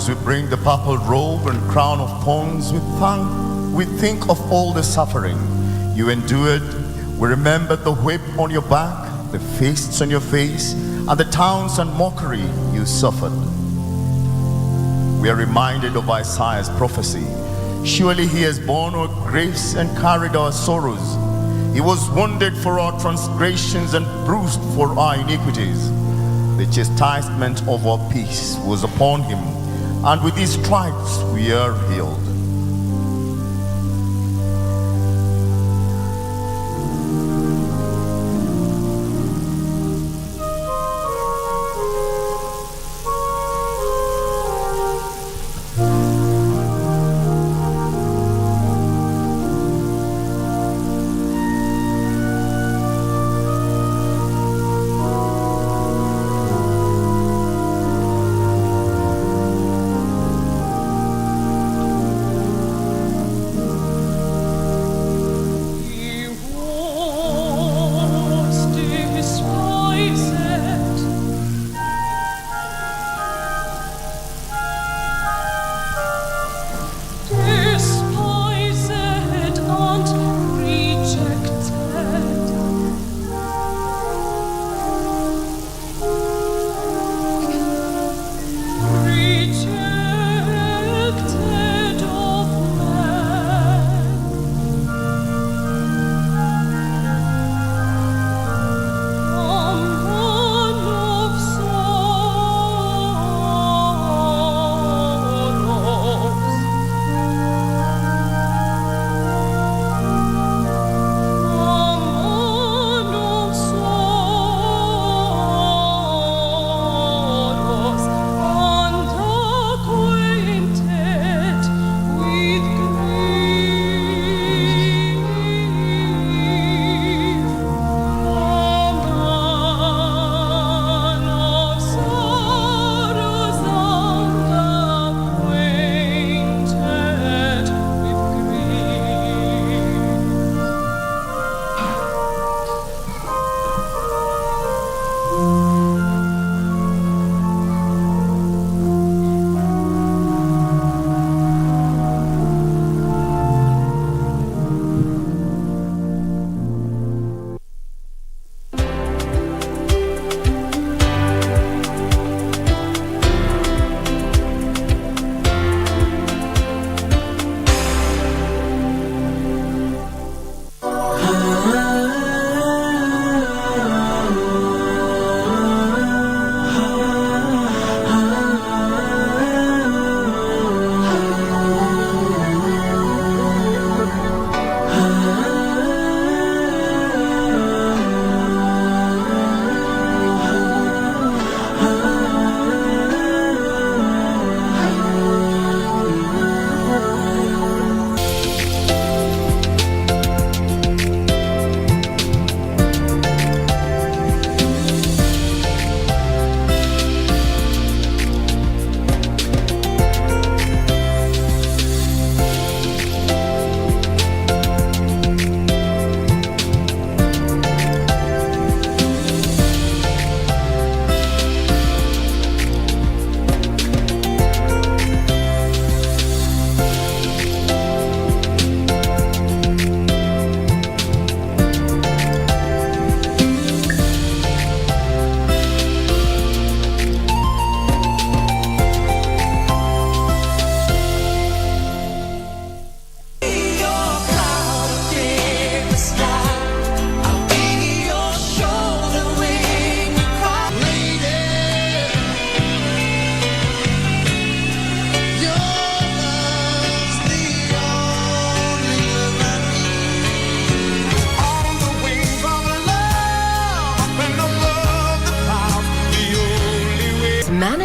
as we bring the purple robe and crown of thorns, we think of all the suffering you endured. We remember the whip on your back, the fists on your face, and the taunts and mockery you suffered. We are reminded of Isaiah's prophecy. Surely he has borne our griefs and carried our sorrows. He was wounded for our transgressions and bruised for our iniquities. The chastisement of our peace was upon him, and with his stripes we are healed.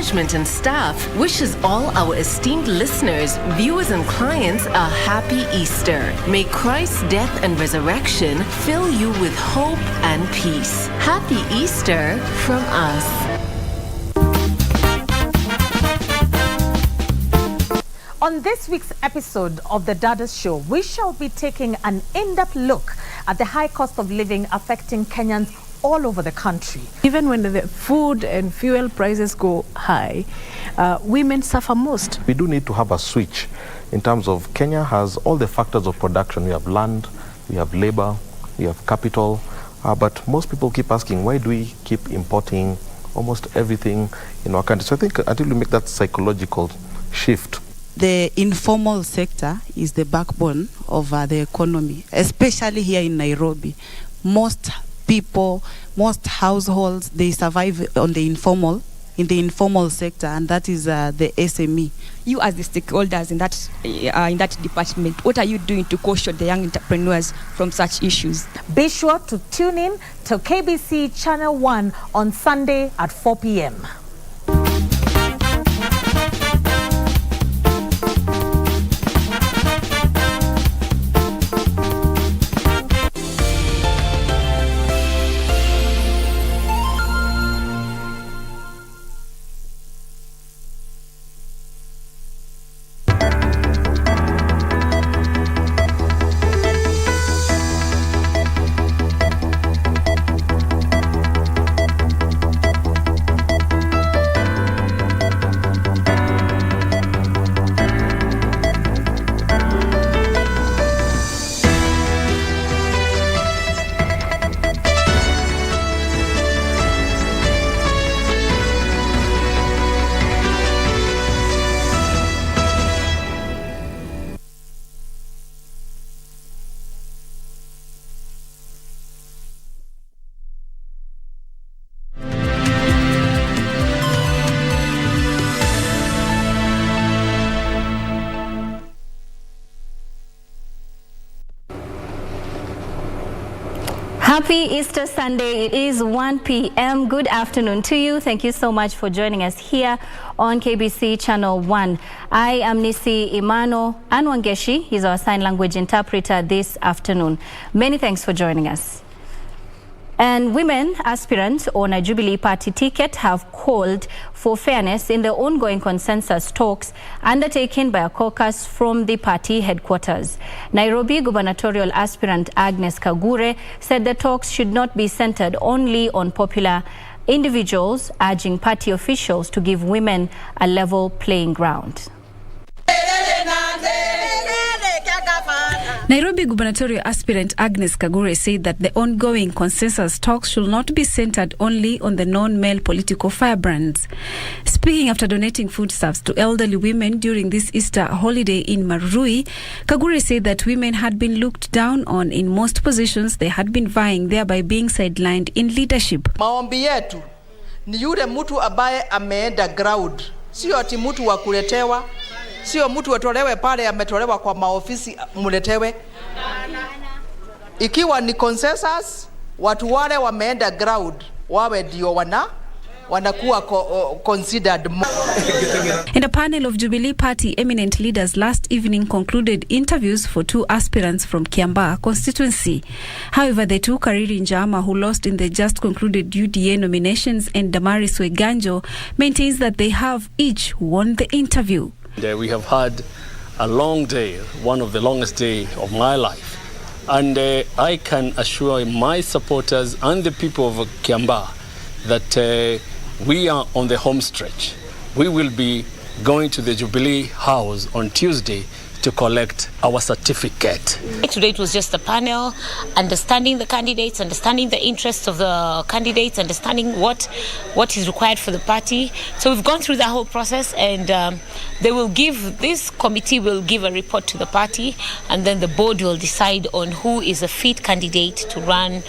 management and staff wishes all our esteemed listeners, viewers and clients a happy Easter. May Christ's death and resurrection fill you with hope and peace. Happy Easter from us. On this week's episode of the Dadas Show, we shall be taking an in-depth look at the high cost of living affecting Kenyans all over the country. Even when the food and fuel prices go high, women suffer most. We do need to have a switch in terms of Kenya has all the factors of production. We have land, we have labor, we have capital, but most people keep asking, why do we keep importing almost everything in our country? So I think until we make that psychological shift. The informal sector is the backbone of the economy, especially here in Nairobi. Most people, most households, they survive on the informal, in the informal sector, and that is the SME. You as the stakeholders in that department, what are you doing to caution the young entrepreneurs from such issues? Be sure to tune in to KBC Channel 1 on Sunday at 4 p.m. Happy Easter Sunday. It is 1 p.m. Good afternoon to you. Thank you so much for joining us here on KBC Channel 1. I am Nissy. Imano Anwangeshi is our sign language interpreter this afternoon. Many thanks for joining us. And women aspirants on a Jubilee Party ticket have called for fairness in the ongoing consensus talks undertaken by a caucus from the party headquarters. Nairobi gubernatorial aspirant Agnes Kagure said the talks should not be centered only on popular individuals, urging party officials to give women a level playing ground. Nairobi gubernatorial aspirant Agnes Kagure said that the ongoing consensus talks should not be centered only on the non-male political firebrands. Speaking after donating foodstuffs to elderly women during this Easter holiday in Marui, Kagure said that women had been looked down on in most positions they had been vying, thereby being sidelined in leadership. Maombi yetu ni yule mtu ambaye ameenda ground, sio ati mtu wa kuletewa. Sio mtu atolewe pale ametolewa kwa maofisi muletewe. Ikiwa ni consensus, watu wale wameenda ground wawe ndio wanakuwa considered more. And a panel of Jubilee Party eminent leaders last evening concluded interviews for two aspirants from Kiambaa constituency. However, the two, Kariri Njama, who lost in the just concluded UDA nominations, and Damaris Weganjo, maintains that they have each won the interview. We have had a long day, one of the longest days of my life. And I can assure my supporters and the people of Kiambaa that we are on the home stretch. We will be going to the Jubilee House on Tuesday to collect our certificate. Today it was just a panel, understanding the candidates, understanding the interests of the candidates, understanding what is required for the party. So we've gone through that whole process, and this committee will give a report to the party, and then the board will decide on who is a fit candidate to run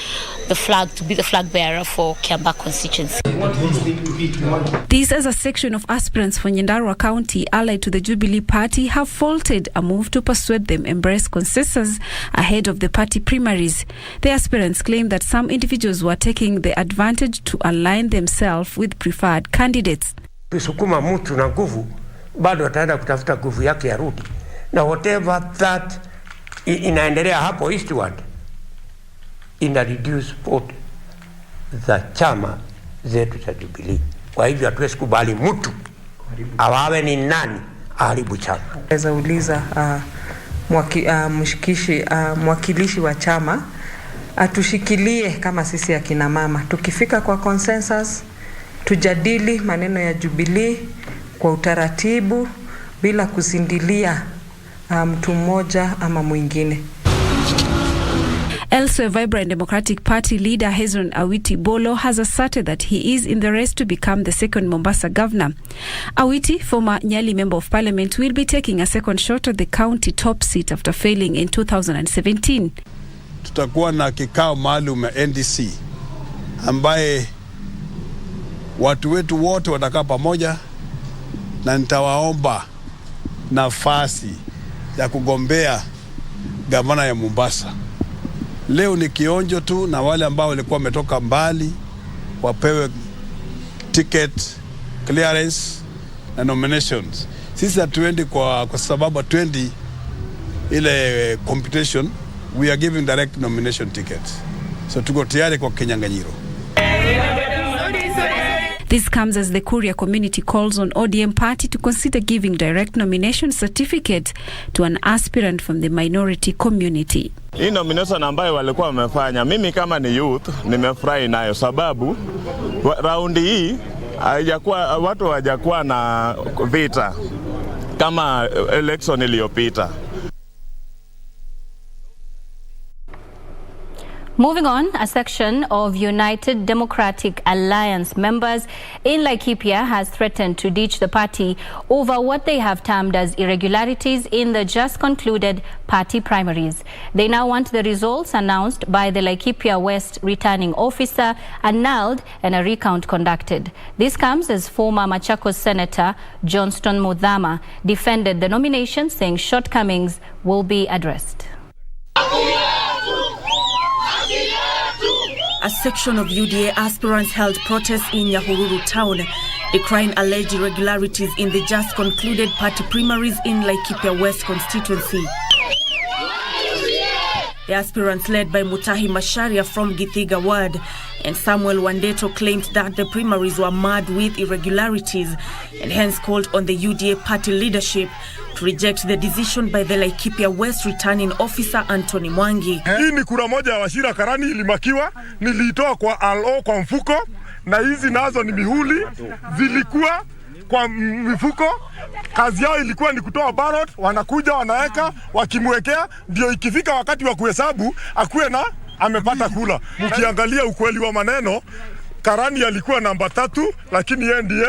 the flag, to be the flag bearer for Kiambaa constituency. This as a section of aspirants for Nyandarua County allied to the Jubilee Party have faulted a move to persuade them embrace consensus ahead of the party primaries. The aspirants claim that some individuals were taking the advantage to align themselves with preferred candidates. Kusukuma mtu na nguvu, bado ataenda kutafuta nguvu yake ya rudi. Na whatever that inaendelea hapo eastward, ina reduce vote za chama zetu za Jubilee. Kwa hivyo hatuwezi kubali mtu awawe ni nani aharibu chama. Naweza uliza mwakilishi wa chama atushikilie kama sisi akina mama. Tukifika kwa consensus, tujadili maneno ya Jubilee kwa utaratibu bila kuzindilia mtu mmoja ama mwingine. Elsewhere, Vibrant Democratic Party leader Hezron Awiti Bolo has asserted that he is in the race to become the second Mombasa governor. Awiti, former Nyali Member of Parliament, will be taking a second shot at the county top seat after failing in 2017. Tutakuwa na kikao maalum ya NDC ambaye watu wetu wote watakaa pamoja, na nitawaomba nafasi ya kugombea gavana ya Mombasa. Leo ni kionjo tu, na wale ambao walikuwa wametoka mbali wapewe ticket clearance na nominations. Sisi hatuendi kwa sababu hatuendi ile competition. We are giving direct nomination tickets. So tuko tayari kwa kinyang'anyiro. This comes as the Kuria community calls on ODM party to consider giving direct nomination certificate to an aspirant from the minority community. Hii nomination ambayo walikuwa wamefanya, mimi kama ni youth nimefurahi nayo, sababu raundi hii watu hawajakuwa na vita kama election iliyopita. Moving on, a section of United Democratic Alliance members in Laikipia has threatened to ditch the party over what they have termed as irregularities in the just concluded party primaries. They now want the results announced by the Laikipia West returning officer annulled and a recount conducted. This comes as former Machakos Senator Johnston Muthama defended the nomination, saying shortcomings will be addressed. A section of UDA aspirants held protests in Nyahururu town, decrying alleged irregularities in the just concluded party primaries in Laikipia West constituency. The aspirants, led by Mutahi Masharia from Githiga ward and Samuel Wandeto, claimed that the primaries were marred with irregularities and hence called on the UDA party leadership to reject the decision by the Laikipia West returning officer Anthony Mwangi. Hii ni kura moja ya Washira Karani ilimakiwa, nilitoa kwa alo kwa mfuko, na hizi nazo ni mihuli zilikuwa kwa mifuko. Kazi yao ilikuwa ni kutoa ballot, wanakuja wanaweka, wakimwekea ndio ikifika wakati wa kuhesabu akuwe na amepata kula. Mkiangalia ukweli wa maneno, Karani alikuwa namba 3 lakini yeye ndiye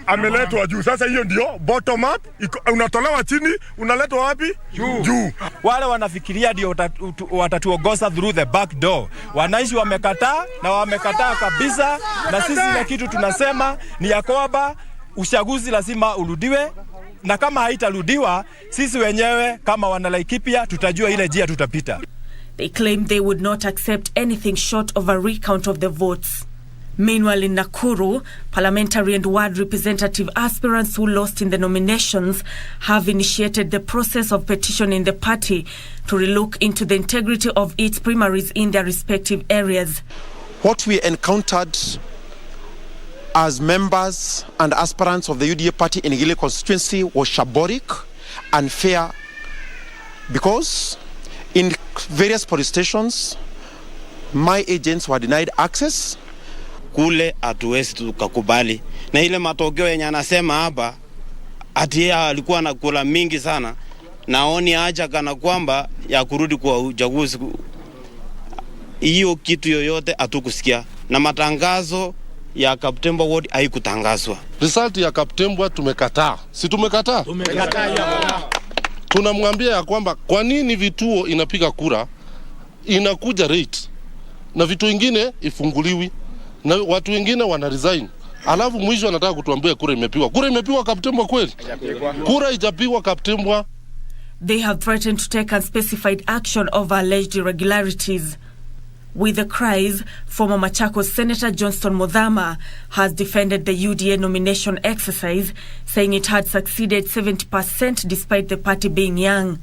ameletwa juu. Sasa hiyo ndio bottom up, unatolewa chini unaletwa wapi? Juu. Wale wanafikiria ndio watatuongoza through the back door. Wananchi wamekataa, na wamekataa kabisa, na sisi na kitu tunasema ni ya kwamba uchaguzi lazima urudiwe, na kama haitarudiwa sisi wenyewe kama wana Laikipia tutajua ile njia tutapita. They claim they would not accept anything short of a recount of the votes. Meanwhile, in Nakuru, parliamentary and ward representative aspirants who lost in the nominations have initiated the process of petitioning the party to relook into the integrity of its primaries in their respective areas. What we encountered as members and aspirants of the UDA party in Gile constituency was shambolic, unfair, because in various police stations, my agents were denied access. Kule hatuwezi tukakubali, na ile matokeo yenye anasema hapa ati yeye alikuwa na kula mingi sana, naoni haja kana kwamba ya kurudi kwa uchaguzi. Hiyo kitu yoyote hatukusikia, na matangazo ya Kaptembwa ward haikutangazwa. Result ya Kaptembwa tumekataa. Si tumekataa? Tumekataa. Tunamwambia ya kwamba kwa nini vituo inapiga kura inakuja rate na vitu vingine ifunguliwi na watu wengine wana resign, alafu mwisho anataka kutuambia kura imepigwa. Kura imepigwa Kaptembwa kweli? Kura haijapigwa Kaptembwa. They have threatened to take unspecified action over alleged irregularities. With the cries, former Machakos Senator Johnston Muthama has defended the UDA nomination exercise, saying it had succeeded 70% despite the party being young.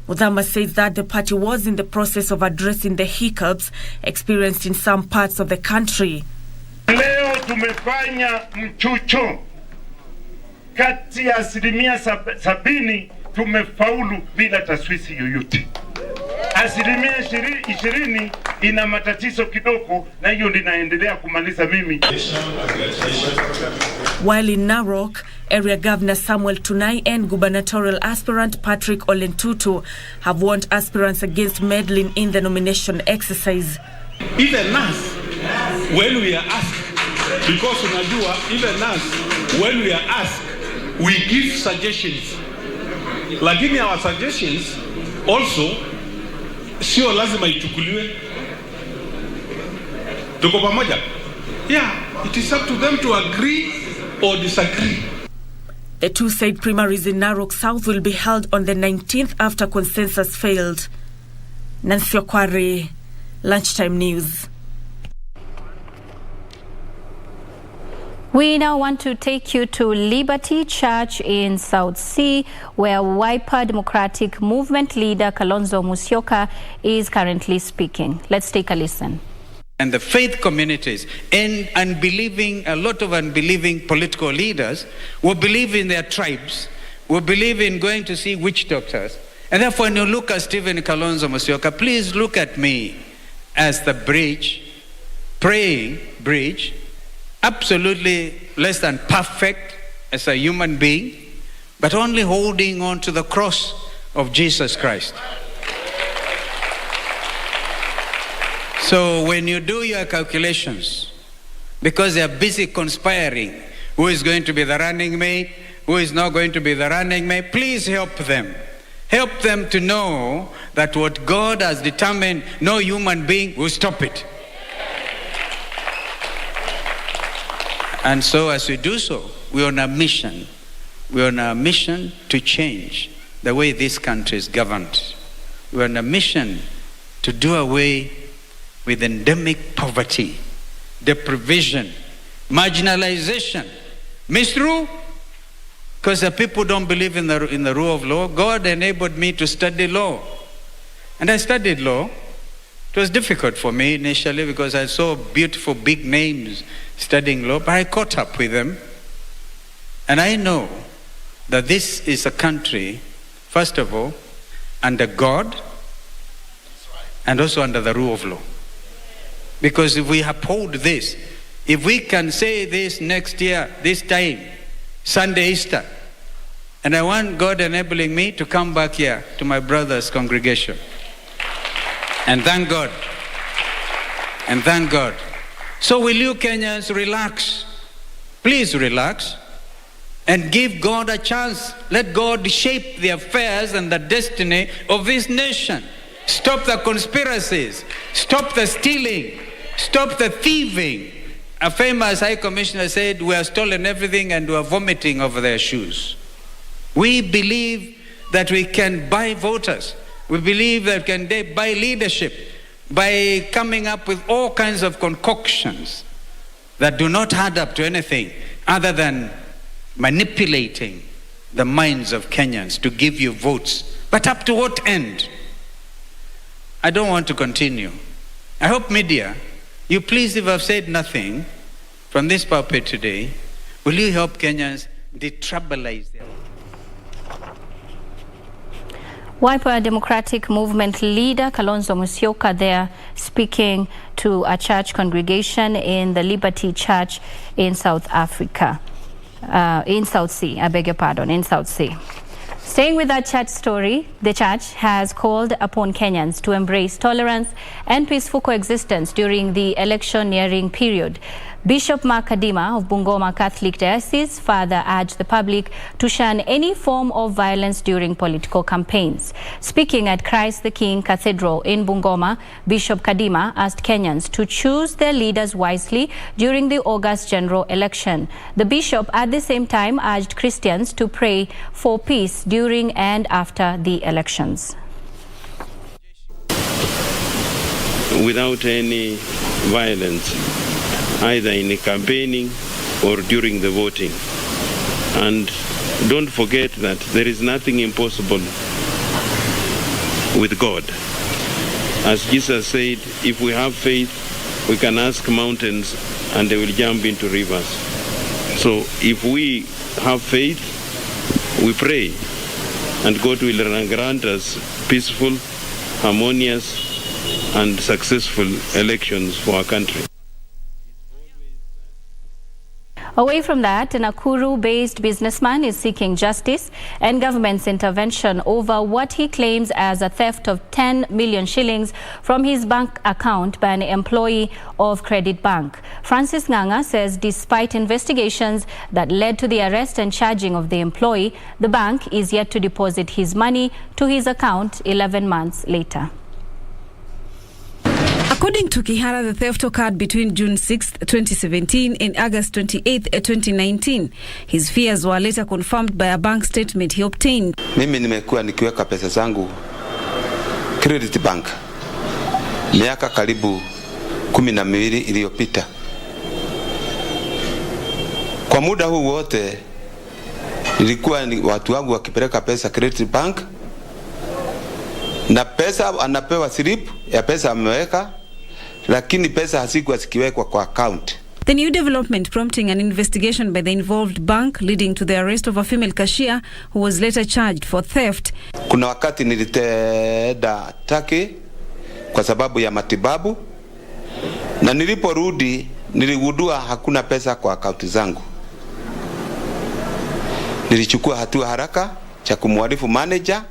Muthama says that the party was in the process of addressing the hiccups experienced in some parts of the country. Leo tumefanya mchucho kati ya 70% tumefaulu bila taswisi yoyote. asilimia 20 ina matatizo kidogo, na hiyo ndinaendelea kumaliza mimi. While in Narok, Area Governor Samuel Tunai and gubernatorial aspirant Patrick Olentutu have warned aspirants against meddling in the nomination exercise. Even us, when we are asked, because unajua, even us, when we are asked, we give suggestions. Lakini our suggestions also sio lazima ichukuliwe. Tuko pamoja? Yeah, it is up to them to agree or disagree. The two-side primaries in Narok South will be held on the 19th after consensus failed. Nancy Okware, Lunchtime News. We now want to take you to Liberty Church in South Sea, where Wiper Democratic Movement leader Kalonzo Musyoka is currently speaking. Let's take a listen. And the faith communities and a lot of unbelieving political leaders will believe in their tribes, will believe in going to see witch doctors. And therefore, when you look at Stephen Kalonzo Musyoka, please look at me as the bridge, praying bridge, absolutely less than perfect as a human being, but only holding on to the cross of Jesus Christ. So when you do your calculations, because they are busy conspiring, who is going to be the running mate, who is not going to be the running mate, please help them. Help them to know that what God has determined, no human being will stop it. And so as we do so, we're on a mission. We're on a mission to change the way this country is governed. We're on a mission to do away with endemic poverty, deprivation, marginalization, misrule, because the people don't believe in the rule of law. God enabled me to study law. And I studied law. It was difficult for me initially because I saw beautiful big names studying law, but I caught up with them. And I know that this is a country, first of all, under God and also under the rule of law. Because if we uphold this, if we can say this next year, this time, Sunday, Easter, and I want God enabling me to come back here to my brother's congregation. And thank God. And thank God. So will you Kenyans relax? Please relax and give God a chance. Let God shape the affairs and the destiny of this nation. Stop the conspiracies. Stop the stealing. Stop the thieving. A famous high commissioner said, we have stolen everything and we are vomiting over their shoes. We believe that we can buy voters. We believe that we can buy leadership by coming up with all kinds of concoctions that do not add up to anything other than manipulating the minds of Kenyans to give you votes. But up to what end? I don't want to continue. I hope media, you please, if I've said nothing from this pulpit today, will you help Kenyans detribalize their... Wiper Democratic Movement leader Kalonzo Musyoka there speaking to a church congregation in the Liberty Church in South Africa, in South Sea, I beg your pardon, in South Sea. Staying with that church story, the church has called upon Kenyans to embrace tolerance and peaceful coexistence during the electioneering period. Bishop Mark Kadima of Bungoma Catholic Diocese further urged the public to shun any form of violence during political campaigns. Speaking at Christ the King Cathedral in Bungoma, Bishop Kadima asked Kenyans to choose their leaders wisely during the August general election. The bishop at the same time urged Christians to pray for peace during and after the elections. Without any violence, either in the campaigning or during the voting. And don't forget that there is nothing impossible with God. As Jesus said, if we have faith, we can ask mountains and they will jump into rivers. So if we have faith, we pray, and God will grant us peaceful harmonious and successful elections for our country. Away from that, an Nakuru-based businessman is seeking justice and government's intervention over what he claims as a theft of 10 million shillings from his bank account by an employee of Credit Bank. Francis Nganga says despite investigations that led to the arrest and charging of the employee, the bank is yet to deposit his money to his account 11 months later. According to Kihara, the theft occurred between June 6, 2017 and August 28, 2019. His fears were later confirmed by a bank statement he obtained. Mimi nimekuwa nikiweka pesa zangu Credit Bank miaka karibu 12 iliyopita. Kwa muda huu wote nilikuwa watu wangu wakipeleka pesa Credit Bank na pesa anapewa slip ya pesa ameweka, lakini pesa hazikuwa zikiwekwa kwa account. The new development prompting an investigation by the involved bank leading to the arrest of a female cashier who was later charged for theft. Kuna wakati nilitenda Turkey kwa sababu ya matibabu na niliporudi niligundua hakuna pesa kwa account zangu. Nilichukua hatua haraka cha kumwarifu manager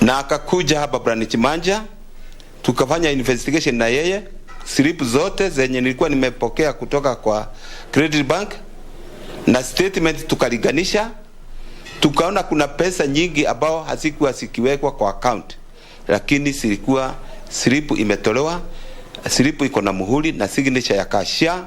na akakuja hapa branch manager, tukafanya investigation na yeye. Slip zote zenye nilikuwa nimepokea kutoka kwa Credit Bank na statement tukaliganisha, tukaona kuna pesa nyingi ambao hazikuwa zikiwekwa kwa account, lakini silikuwa slip imetolewa, slip iko na muhuri na signature ya cashier,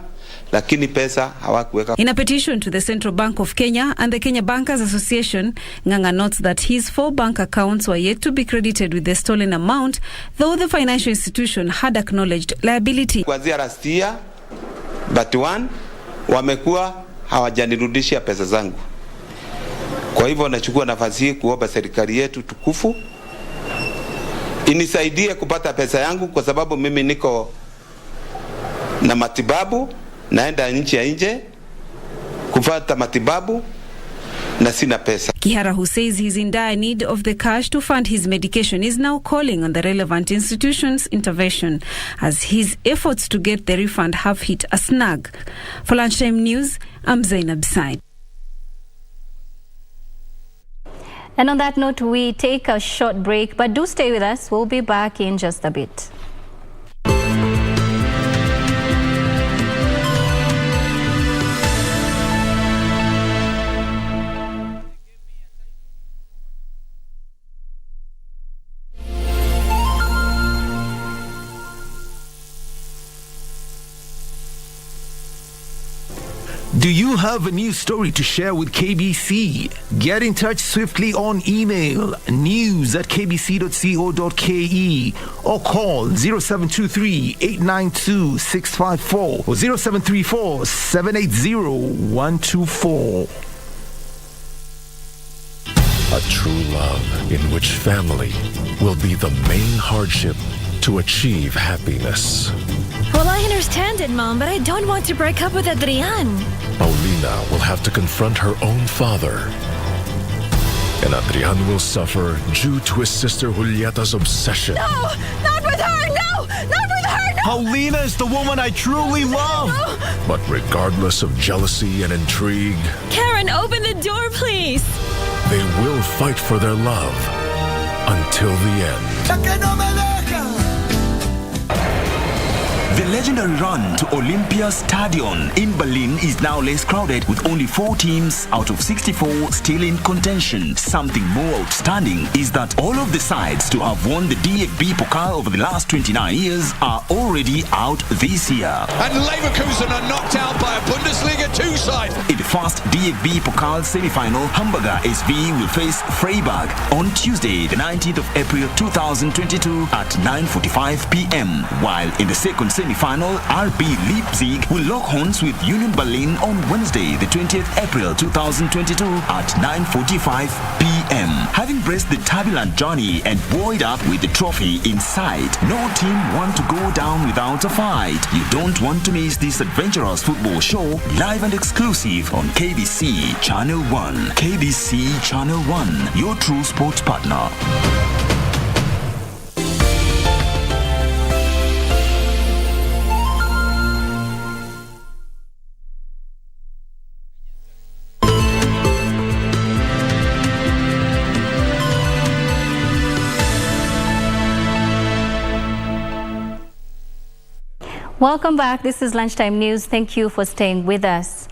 lakini pesa hawakuweka. In a petition to the Central Bank of Kenya and the Kenya Bankers Association, Nganga notes that his 4 bank accounts were yet to be credited with the stolen amount, though the financial institution had acknowledged liability. Kuanzia last year, but one, wamekuwa hawajanirudishia pesa zangu. Kwa hivyo nachukua nafasi hii kuomba serikali yetu tukufu inisaidie kupata pesa yangu, kwa sababu mimi niko na matibabu, naenda nchi ya nje kupata matibabu na sina pesa. Kihara, who says he's in dire need of the cash to fund his medication, is now calling on the relevant institutions' intervention as his efforts to get the refund have hit a snag. For Lunchtime News, I'm Zainab Said. And on that note, we take a short break, but do stay with us. We'll be back in just a bit. Do you have a news story to share with KBC? Get in touch swiftly on email news@kbc.co.ke or call 0723-892-654 or 0734-780-124. A true love in which family will be the main hardship to achieve happiness. Well, I understand it, Mom, but I don't want to break up with Adrian. Paulina will have to confront her own father. And Adrian will suffer due to his sister Julieta's obsession. No! Not with her! No! Not with her! No! Paulina is the woman I truly love! No! But regardless of jealousy and intrigue, Karen, open the door, please! they will fight for their love until the end. The legendary run to Olympia Stadion in Berlin is now less crowded, with only 4 teams out of 64 still in contention. Something more outstanding is that all of the sides to have won the DFB Pokal over the last 29 years are already out this year. And Leverkusen are knocked out by a Bundesliga 2 side. In the first DFB Pokal semi-final, Hamburger SV will face Freiburg on Tuesday, the 19th of April 2022 at 9:45 p.m. While in the second semi-final, RB Leipzig will lock horns with Union Berlin on Wednesday, the 20th April 2022 at 9:45 p.m. Having braced the turbulent journey and buoyed up with the trophy in sight, no team want to go down without a fight. You don't want to miss this adventurous football show, live and exclusive on KBC Channel 1. KBC Channel 1, your true sports partner. Welcome back. This is Lunchtime News. Thank you for staying with us.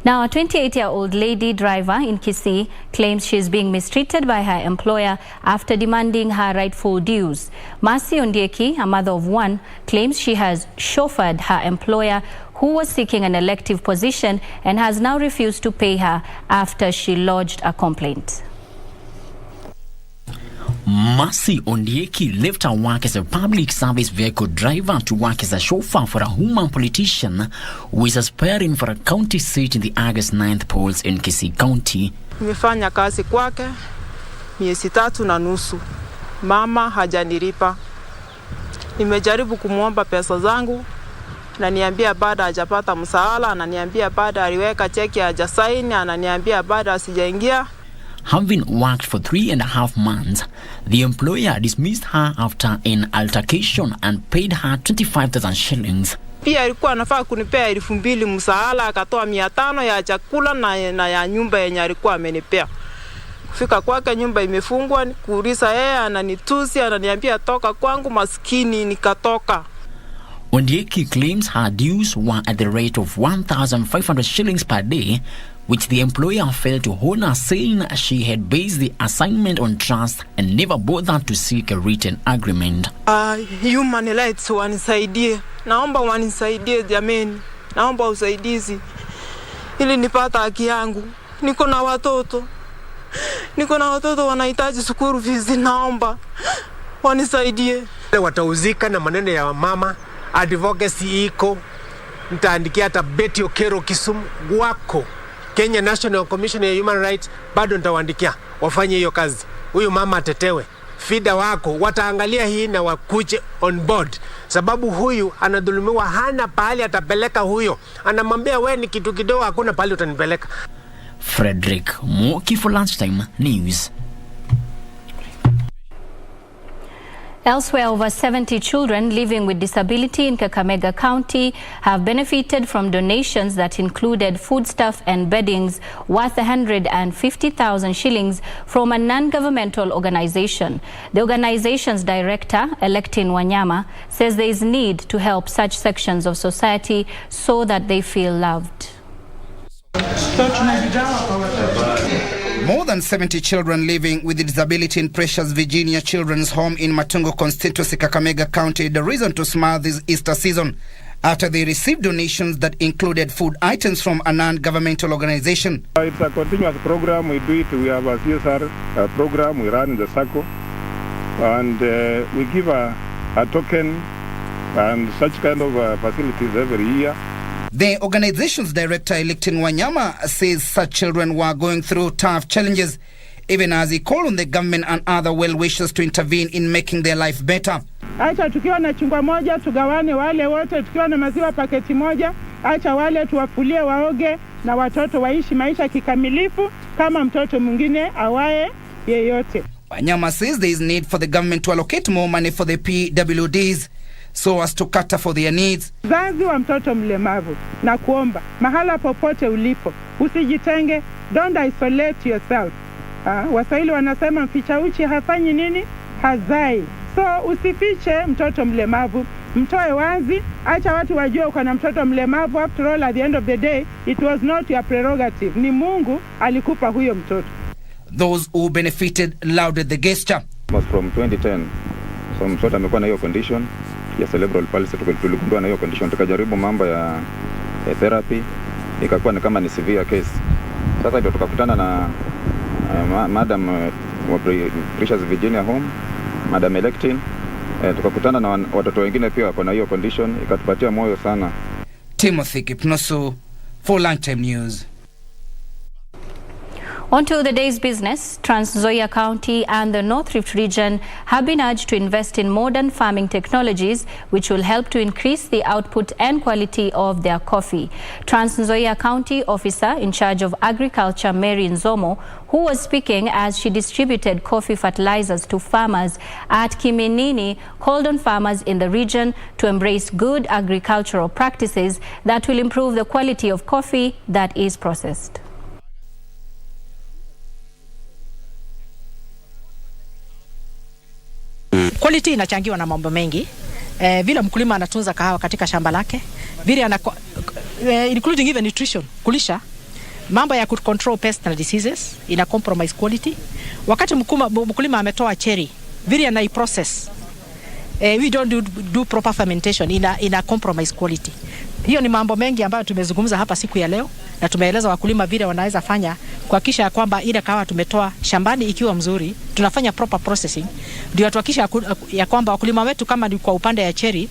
Now, a 28-year-old lady driver in Kisii claims she is being mistreated by her employer after demanding her rightful dues. Mercy Ondieki, a mother of one, claims she has chauffeured her employer, who was seeking an elective position, and has now refused to pay her after she lodged a complaint. Mercy Ondieki left her work as a public service vehicle driver to work as a chauffeur for a human politician who is aspiring for a county seat in the August 9th polls in Kisii County. Nimefanya kazi kwake miezi 3.5. Mama hajanilipa. Nimejaribu kumuomba pesa zangu na niambia baada hajapata msaala, ananiambia baada aliweka cheki hajasaini, ananiambia baada sijaingia. Having worked for 3.5 months, the employer dismissed her after an altercation and paid her 25,000 shillings. Pia alikuwa anafaa kunipea 2,000 msaala, akatoa 500 ya chakula na ya nyumba yenye alikuwa amenipea. Kufika kwake nyumba imefungwa, kuuliza yeye ananitusi, ananiambia toka kwangu, maskini nikatoka. Ondieki claims her dues were at the rate of 1,500 shillings per day, which the employer failed to honor, saying she had based the assignment on trust and never bothered to seek a written agreement. Human rights wanisaidie. Naomba wanisaidie jameni. Naomba usaidizi ili nipata haki yangu. Niko na watoto wanahitaji school fees, naomba wanisaidie. Watauzika na maneno ya mama, advocacy iko, nitaandikia hata Betty Okero Kisumu wako Kenya National Commission ya Human Rights, bado nitawaandikia wafanye hiyo kazi. Huyu mama atetewe. Fida wako wataangalia hii na wakuje on board, sababu huyu anadhulumiwa, hana pahali atapeleka huyo. Anamwambia wewe ni kitu kidogo, hakuna pahali utanipeleka. Frederick Moki for Lunchtime News. Elsewhere, over 70 children living with disability in Kakamega County have benefited from donations that included foodstuff and beddings worth 150,000 shillings from a non-governmental organization. The organization's director, Electin Wanyama, says there is need to help such sections of society so that they feel loved. More than 70 children living with disability in Precious Virginia Children's Home in Matungo constituency, Kakamega County, the reason to smile this Easter season after they received donations that included food items from a non-governmental organization. It's a continuous program. We do it. We have a CSR program. We run in the circle, and we give a token and such kind of facilities every year. The organization's director, Electin Wanyama, says such children were going through tough challenges, even as he called on the government and other well-wishers to intervene in making their life better. Acha tukiwa na chungwa moja tugawane wale wote, tukiwa na maziwa paketi moja, acha wale tuwafulie waoge na watoto waishi maisha kikamilifu kama mtoto mwingine awaye yeyote. Wanyama says there is need for the government to allocate more money for the PWDs so as to cater for their needs. Zazi wa mtoto mlemavu na kuomba mahala popote ulipo usijitenge, don't isolate yourself. Waswahili wanasema mficha uchi hafanyi nini? Hazai. So usifiche mtoto mlemavu, mtoe wazi, acha watu wajue uko na mtoto mlemavu. After all, at the end of the day, it was not your prerogative. Ni Mungu alikupa huyo mtoto. Those who benefited lauded the gesture. From 2010, so mtoto amekuwa na hiyo condition ya cerebral palsy, tuligundua na hiyo condition, tukajaribu mambo ya therapy, ikakuwa ni kama ni severe case. Sasa ndio tukakutana na madam wa Precious Virginia Home, Madam Electin, tukakutana na watoto wengine pia wako na hiyo condition, ikatupatia moyo sana. Timothy Kipnoso for Lunchtime News. On to the day's business. Trans Nzoia County and the North Rift region have been urged to invest in modern farming technologies which will help to increase the output and quality of their coffee. Trans Nzoia County officer in charge of agriculture, Mary Nzomo, who was speaking as she distributed coffee fertilizers to farmers at Kiminini, called on farmers in the region to embrace good agricultural practices that will improve the quality of coffee that is processed. Quality inachangiwa na mambo mengi. vile mkulima anatunza kahawa katika shamba lake, vile including even nutrition, kulisha, mambo ya control pests and diseases, ina compromise quality. Wakati mkulima ametoa cherry, vile ana process, we don't do proper fermentation, ina compromise quality. Hiyo ni mambo mengi ambayo tumezungumza hapa siku ya leo, na tumeeleza wakulima vile wanaweza fanya kuhakikisha ya kwamba ile kahawa tumetoa shambani ikiwa mzuri, tunafanya proper processing, ndio tuhakikisha ya kwamba wakulima wetu kama ni kwa upande ya cherry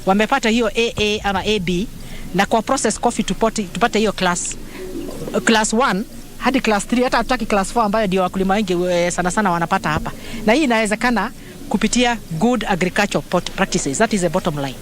wamepata hiyo AA ama AB, na kwa process coffee tupate hiyo class 1 hadi class 3, hata hataki class 4 ambayo ndio wakulima wengi sana wanapata hapa. Na hii inawezekana kupitia good agricultural practices. That is the bottom line.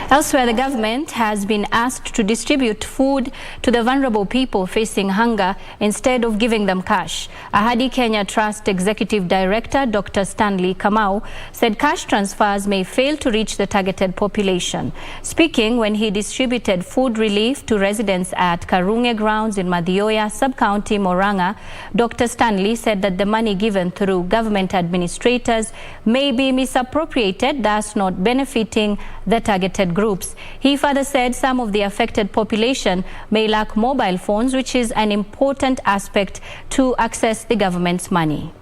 Elsewhere, the government has been asked to distribute food to the vulnerable people facing hunger instead of giving them cash. Ahadi Kenya Trust Executive Director Dr. Stanley Kamau said cash transfers may fail to reach the targeted population. Speaking when he distributed food relief to residents at Karunge grounds in Madhioya, sub-county Moranga, Dr. Stanley said that the money given through government administrators may be misappropriated, thus not benefiting the targeted groups. He further said some of the affected population may lack mobile phones, which is an important aspect to access the government's money.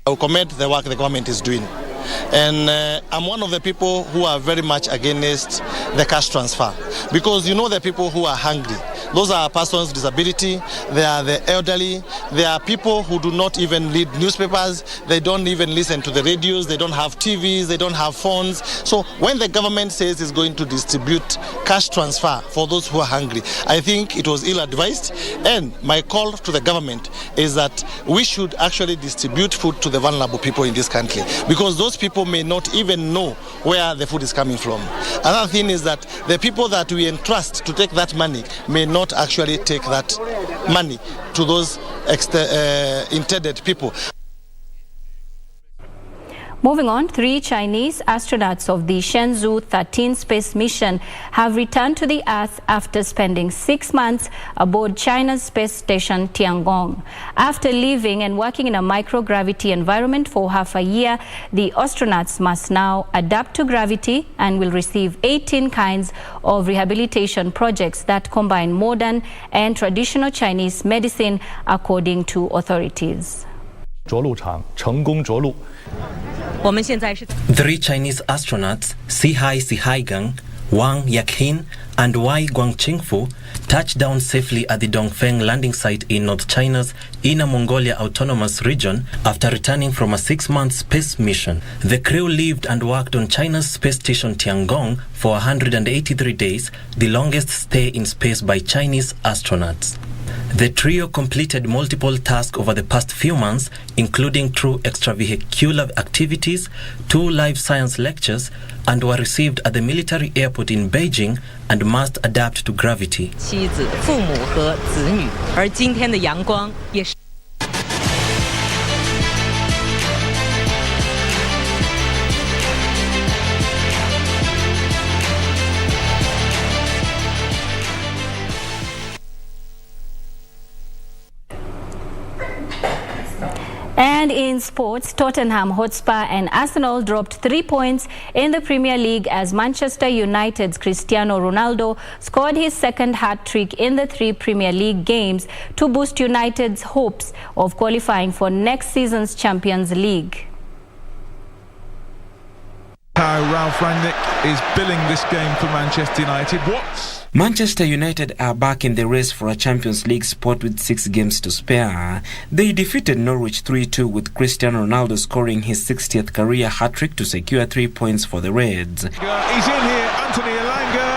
I will commend the work the government is doing. And I'm one of the people who are very much against the cash transfer, because you know the people who are hungry. Those are persons with disability, they are the elderly, they are people who do not even read newspapers, they don't even listen to the radios, they don't have TVs, they don't have phones. So when the government says it's going to distribute cash transfer for those who are hungry, I think it was ill-advised. And my call to the government is that we should actually distribute food to the vulnerable people in this country, because those people may not even know where the food is coming from. Another thing is that the people that we entrust to take that money may not actually take that money to those intended people. Moving on, 3 Chinese astronauts of the Shenzhou 13 space mission have returned to the Earth after spending 6 months aboard China's space station Tiangong. After living and working in a microgravity environment for half a year, the astronauts must now adapt to gravity and will receive 18 kinds of rehabilitation projects that combine modern and traditional Chinese medicine, according to authorities. 着陆场成功着陆。 3 Chinese astronauts, Sihai Sihaigang, Wang Yakhin, and Wai Guangqingfu touched down safely at the Dongfeng landing site in North China's Inner Mongolia Autonomous Region after returning from a 6-month space mission. The crew lived and worked on China's space station Tiangong for 183 days, the longest stay in space by Chinese astronauts. The trio completed multiple tasks over the past few months, including through extravehicular activities, 2 life science lectures, and were received at the military airport in Beijing and must adapt to gravity. 妻子、父母和子女，而今天的阳光也是。 And in sports, Tottenham Hotspur and Arsenal dropped 3 points in the Premier League as Manchester United's Cristiano Ronaldo scored his second hat-trick in the 3 Premier League games to boost United's hopes of qualifying for next season's Champions League. How Ralph Rangnick is billing this game for Manchester United. Manchester United are back in the race for a Champions League spot with 6 games to spare. They defeated Norwich 3-2 with Cristiano Ronaldo scoring his 60th career hat-trick to secure 3 points for the Reds. He's in here, Anthony Elanga.